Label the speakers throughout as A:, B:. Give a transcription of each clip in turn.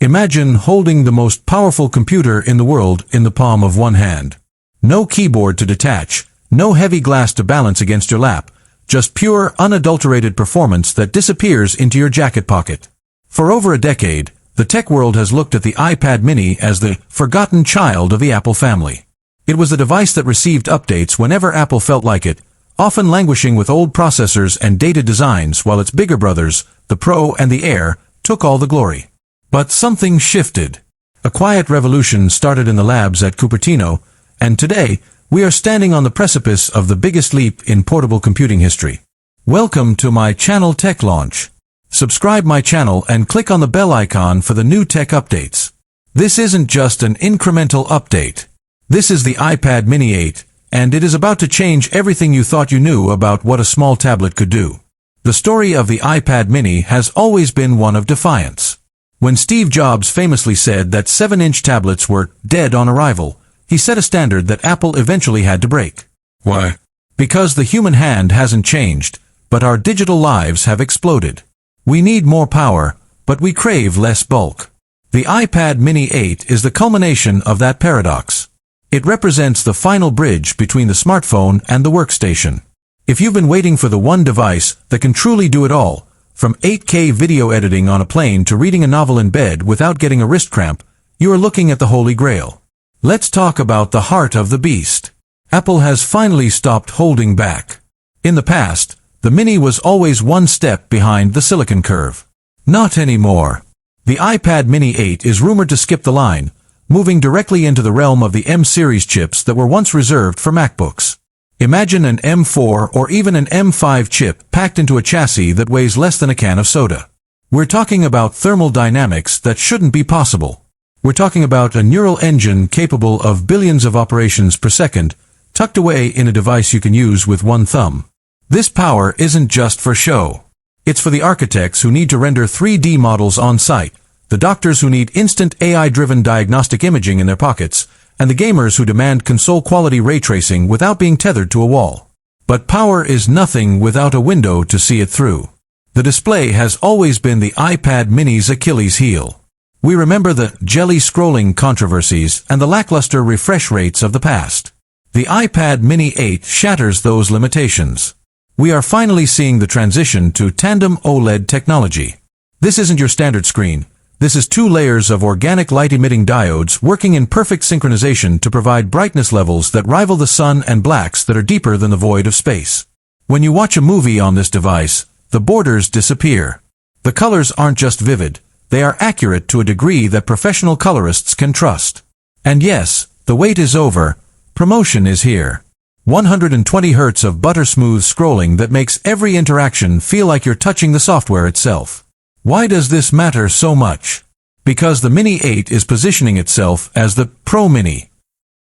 A: Imagine holding the most powerful computer in the world in the palm of one hand. No keyboard to detach, no heavy glass to balance against your lap, just pure, unadulterated performance that disappears into your jacket pocket. For over a decade, the tech world has looked at the iPad mini as the forgotten child of the Apple family. It was the device that received updates whenever Apple felt like it, often languishing with old processors and dated designs while its bigger brothers, the Pro and the Air, took all the glory. But something shifted. A quiet revolution started in the labs at Cupertino, and today, we are standing on the precipice of the biggest leap in portable computing history. Welcome to my channel Tech Launch. Subscribe my channel and click on the bell icon for the new tech updates. This isn't just an incremental update. This is the iPad mini 8, and it is about to change everything you thought you knew about what a small tablet could do. The story of the iPad mini has always been one of defiance. When Steve Jobs famously said that 7-inch tablets were dead on arrival, he set a standard that Apple eventually had to break. Why? Because the human hand hasn't changed, but our digital lives have exploded. We need more power, but we crave less bulk. The iPad mini 8 is the culmination of that paradox. It represents the final bridge between the smartphone and the workstation. If you've been waiting for the one device that can truly do it all, from 8K video editing on a plane to reading a novel in bed without getting a wrist cramp, you are looking at the Holy Grail. Let's talk about the heart of the beast. Apple has finally stopped holding back. In the past, the Mini was always one step behind the silicon curve. Not anymore. The iPad mini 8 is rumored to skip the line, moving directly into the realm of the M-series chips that were once reserved for MacBooks. Imagine an M4 or even an M5 chip packed into a chassis that weighs less than a can of soda. We're talking about thermal dynamics that shouldn't be possible. We're talking about a neural engine capable of billions of operations per second, tucked away in a device you can use with one thumb. This power isn't just for show. It's for the architects who need to render 3D models on site, the doctors who need instant AI-driven diagnostic imaging in their pockets, and the gamers who demand console-quality ray tracing without being tethered to a wall. But power is nothing without a window to see it through. The display has always been the iPad mini's Achilles heel. We remember the jelly scrolling controversies and the lackluster refresh rates of the past. The iPad mini 8 shatters those limitations. We are finally seeing the transition to tandem OLED technology. This isn't your standard screen. This is 2 layers of organic light-emitting diodes working in perfect synchronization to provide brightness levels that rival the sun and blacks that are deeper than the void of space. When you watch a movie on this device, the borders disappear. The colors aren't just vivid, they are accurate to a degree that professional colorists can trust. And yes, the wait is over. Promotion is here. 120 Hz of butter-smooth scrolling that makes every interaction feel like you're touching the software itself. Why does this matter so much? Because the Mini 8 is positioning itself as the Pro Mini.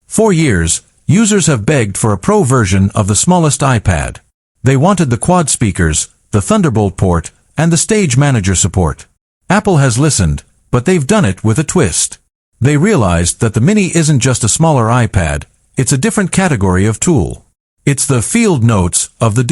A: For years, users have begged for a Pro version of the smallest iPad. They wanted the quad speakers, the Thunderbolt port, and the Stage Manager support. Apple has listened, but they've done it with a twist. They realized that the Mini isn't just a smaller iPad, it's a different category of tool. It's the field notes of the